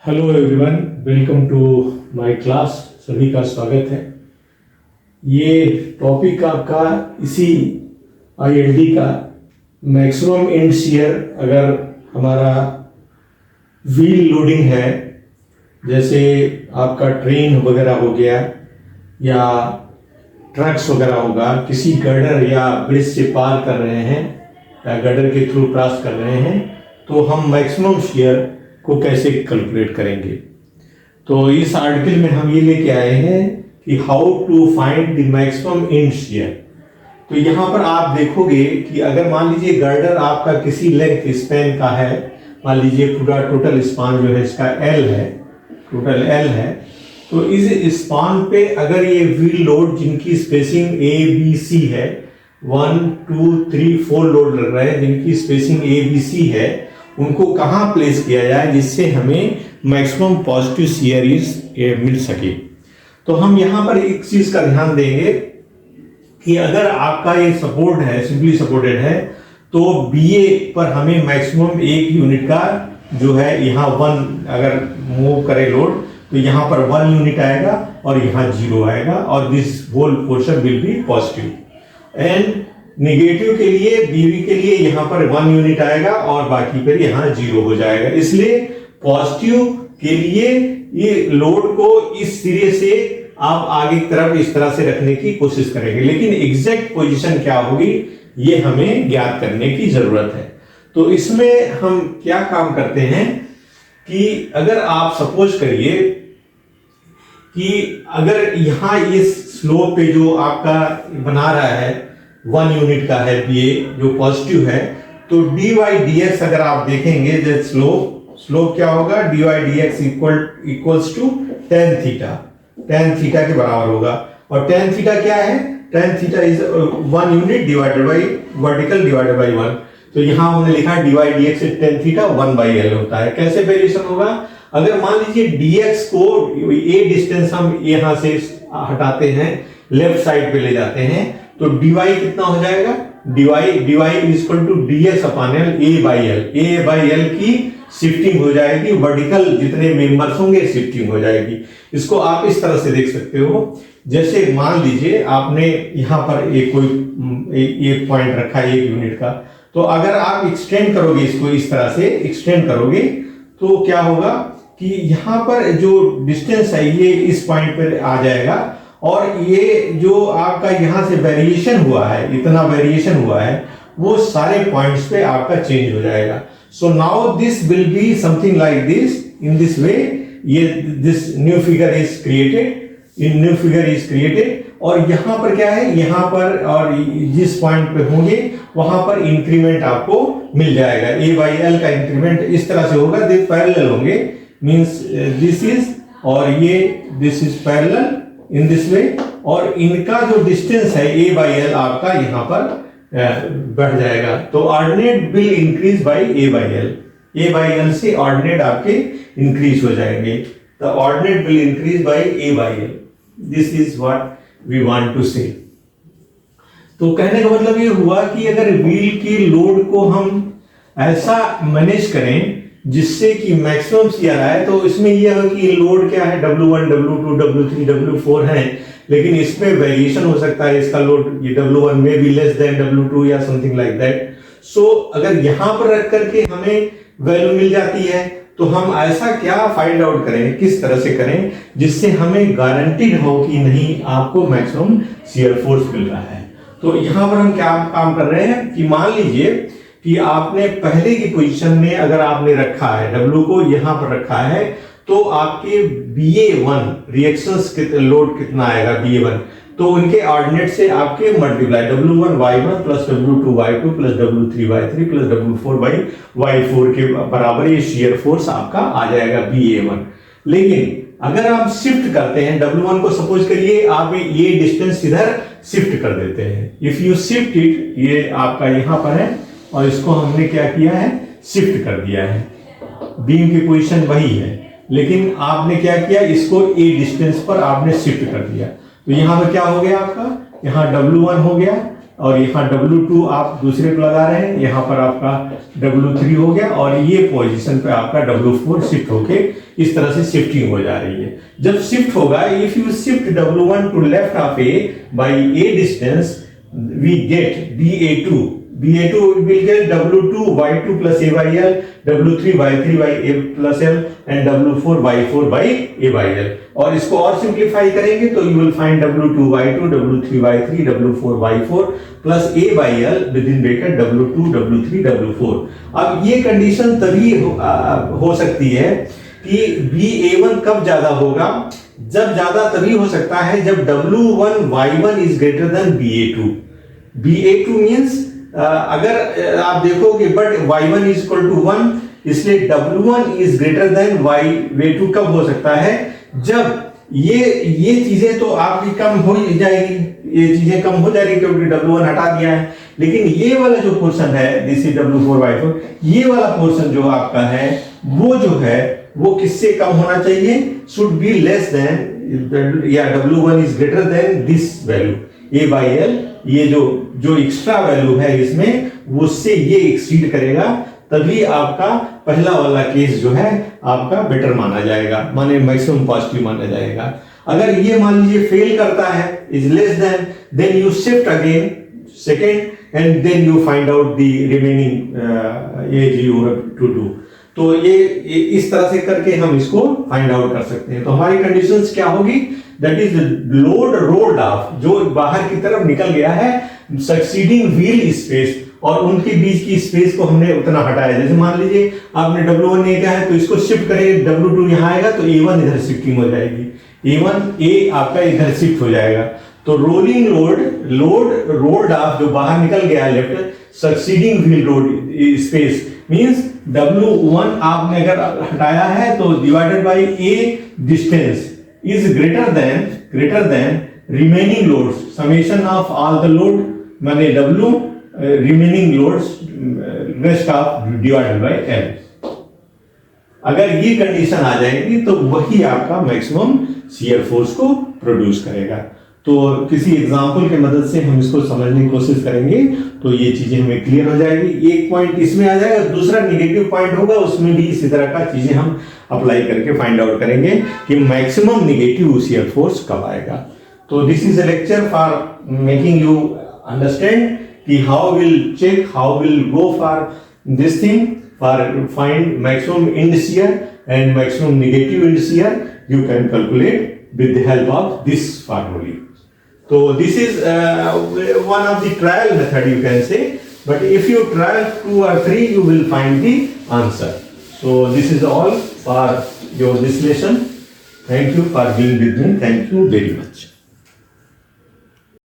Hello everyone, welcome to my class. सभी का स्वागत है। ये टॉपिक आपका इसी आईएलडी का मैक्सिमम एंड शियर अगर हमारा व्हील लोडिंग है, जैसे आपका ट्रेन वगैरह हो गया या ट्रक्स वगैरह होगा, किसी गर्डर या ब्रिज से पार कर रहे हैं या गर्डर के थ्रू क्रॉस कर रहे हैं, तो हम मैक्सिमम शियर को कैसे कैलकुलेट करेंगे। तो इस आर्टिकल में हम ये लेके आए हैं कि how to find the maximum and shear. तो यहाँ पर आप देखोगे कि अगर मान लीजिए गर्डर आपका किसी लेंथ स्पैन का है, मान लीजिए पूरा टोटल स्पान जो है इसका एल है, टोटल एल है, तो इस स्पान पे अगर ये व्हील लोड जिनकी स्पेसिंग ए बी सी है, 1 2 3 4 लोड लग रहे हैं जिनकी स्पेसिंग ए बी सी है, उनको कहां प्लेस किया जाए जिससे हमें मैक्सिमम पॉजिटिव शियर मिल सके। तो हम यहां पर एक चीज का ध्यान देंगे कि अगर आपका ये सपोर्ट है, सिंपली सपोर्टेड है, तो बीए पर हमें मैक्सिमम एक यूनिट का जो है यहाँ 1 अगर मूव करे लोड, तो यहाँ पर 1 यूनिट आएगा और यहाँ 0 आएगा और this whole portion will be positive. And negative के लिए बीवी के लिए यहाँ पर 1 यूनिट आएगा और बाकी पर यहाँ 0 हो जाएगा। इसलिए पॉजिटिव के लिए ये लोड को इस सिरे से आप आगे की तरफ इस तरह से रखने की कोशिश करेंगे, लेकिन एग्जैक्ट पोजीशन क्या होगी ये हमें ज्ञात करने की जरूरत है। तो इसमें हम क्या काम करते हैं कि अगर आप सपोज करिए कि अगर यहाँ इस स्लोप पे जो आपका बना रहा है 1 यूनिट का है बीए जो पॉजिटिव है, तो dy dx अगर आप देखेंगे जो स्लोप क्या होगा, dy dx equals to tan theta के बराबर होगा। और tan थीटा क्या है, tan theta is 1 unit divided by vertical divided by 1। तो यहां हमने लिखा dy dx से tan थीटा 1/l होता है। कैसे वेरिएशन होगा, अगर मान लीजिए dx को ये डिस्टेंस हम यहां से हटाते हैं, लेफ्ट साइड पे ले जाते हैं, तो dy कितना हो जाएगा, dy is equal to ds upon l, a by l की शिफ्टिंग हो जाएगी, वर्टिकल जितने मेंबर्स होंगे शिफ्टिंग हो जाएगी। इसको आप इस तरह से देख सकते हो, जैसे मान लीजिए आपने यहाँ पर एक पॉइंट रखा है 1 यूनिट का, तो अगर आप एक्सटेंड करोगे इसको इस तरह से एक्सटेंड करोगे तो क्या होगा कि यहाँ पर जो डिस्टेंस है ये इस पॉइंट पर आ जाएगा और ये जो आपका यहां से वेरिएशन हुआ है, इतना वेरिएशन हुआ है, वो सारे पॉइंट्स पे आपका चेंज हो जाएगा। So now this will be something like this, in this way ये this new figure is created, और यहां पर क्या है, यहां पर और जिस पॉइंट पे होंगे वहां पर इंक्रीमेंट आपको मिल जाएगा। a बाई एल का इंक्रीमेंट इस तरह से होगा, दे पैरेलल होंगे, मींस दिस इज और ये this is parallel in this वे, और इनका जो डिस्टेंस है a बाई एल आपका यहाँ पर बढ़ जाएगा। तो ordinate will increase by a by l से ऑर्डिनेट आपके इंक्रीज हो जाएंगे। The ordinate will increase by a by l, this is what we want to say. तो कहने का मतलब ये हुआ कि अगर व्हील की लोड को हम ऐसा मैनेज करें जिससे कि मैक्सिमम शियर आए, तो इसमें यह है कि लोड क्या है, W1 W2 W3 W4 है, लेकिन इसमें वेरिएशन हो सकता है। इसका लोड ये W1 में भी लेस देन W2 या समथिंग लाइक दैट। सो अगर यहां पर रख करके हमें वैल्यू मिल जाती है, तो हम ऐसा क्या फाइंड आउट करें, किस तरह से करें जिससे हमें गारंटीड हो कि नहीं आपको मैक्सिमम शियर फोर्स मिल रहा है। तो यहां पर हम क्या काम कर रहे हैं कि मान लीजिए कि आपने पहले की पोजीशन में अगर आपने रखा है W को यहां पर रखा है, तो आपके BA1 रिएक्शंस लोड कितना आएगा BA1, तो उनके ऑर्डिनेट से आपके multiply W1 Y1 plus W2 Y2 plus W3 Y3 plus W4 Y4 के बराबर ये शियर फोर्स आपका आ जाएगा BA1। लेकिन अगर आप शिफ्ट करते हैं W1 को, सपोज करिए आप ये डिस्टेंस इधर शिफ्ट कर देते हैं, इफ यू शिफ्ट इट, ये आपका यहां पर है और इसको हमने क्या किया है, शिफ्ट कर दिया है। बीम की पोजीशन वही है, लेकिन आपने क्या किया, इसको ए डिस्टेंस पर आपने शिफ्ट कर दिया। तो यहां पर क्या हो गया आपका, यहाँ W1 हो गया, और यहाँ W2 आप दूसरे को लगा रहे हैं, यहाँ पर आपका W3 हो गया और ये पोजीशन पे आपका W4 शिफ्ट होके इस तरह से शिफ्टिंग हो जा रही है। जब शिफ्ट होगा, if you shift W1 to left of A by A distance, we get BA2 will get W2 Y2 plus A by L, W3 Y3 by A plus L and W4 Y4 by A by L। और इसको और simplify करेंगे तो you will find W2 Y2, W3 Y3, W4 Y4 plus A by L within bracket W2 W3 W4। अब ये condition तभी हो सकती है कि BA1 कब ज्यादा होगा, जब ज्यादा तभी हो सकता है जब W1 Y1 is greater than BA2। BA2 means अगर आप देखोगे but y1 is equal to 1, इसलिए w1 is greater than y2 कब हो सकता है, जब ये चीजें तो आपकी कम हो जाएगी, ये चीजें कम हो जाएगी क्योंकि w1 हटा दिया है, लेकिन ये वाला जो पोर्शन है दिस इज w4 y4, ये वाला पोर्शन जो आपका है वो जो है वो किससे कम होना चाहिए, शुड बी लेस देन या w1 is greater than this value a by l। ये जो एक्स्ट्रा वैल्यू है इसमें उससे ये एक्सीड करेगा, तभी आपका पहला वाला केस जो है आपका बेटर माना जाएगा, माने मैक्सिमम पॉजिटिव माना जाएगा। अगर ये मान लीजिए फेल करता है, is less than you shift again second and then you find out the remaining edge you have to do. तो ये इस तरह से करके हम इसको फाइंड आउट कर सकते हैं। तो हमारी कंडीशंस क्या होगी, that is load rolled of, जो बाहर की तरफ निकल गया है, सक्सीडिंग व्हील स्पेस और उनके बीच की स्पेस को हमने उतना हटाया। जैसे मान लीजिए आपने W1 ने क्या है तो इसको शिफ्ट करें, W2 यहाँ आएगा तो A1 इधर शिफ्टिंग हो जाएगी, A आपका इधर शिफ्ट हो जाएगा। तो रोलिंग लोड रोल्ड ऑफ जो बाहर निकल गया left, succeeding wheel road space means W1 आपने अगर हटाया है तो divided by A distance is greater than remaining loads, summation of all the load माने W remaining loads rest of divided by L। अगर ये कंडीशन आ जाएगी तो वही आपका मैक्सिमम शियर फोर्स को प्रोड्यूस करेगा। तो किसी एग्जांपल के मदद से हम इसको समझने की कोशिश करेंगे तो ये चीजें हमें क्लियर हो जाएगी। एक पॉइंट इसमें आ जाएगा, दूसरा नेगेटिव पॉइंट होगा, उसमें भी इसी तरह का चीजें हम अप्लाई करके फाइंड आउट करेंगे कि मैक्सिमम नेगेटिव शियर फोर्स कब आएगा। तो this is a lecture for making you understand कि how will check, how will go for this thing for find maximum end shear and maximum negative end shear you can calculate with the help of this formula. So this is one of the trial method you can say, but if you try 2 or 3 you will find the answer. So this is all for your this lesson. Thank you for being with me. Thank you very much.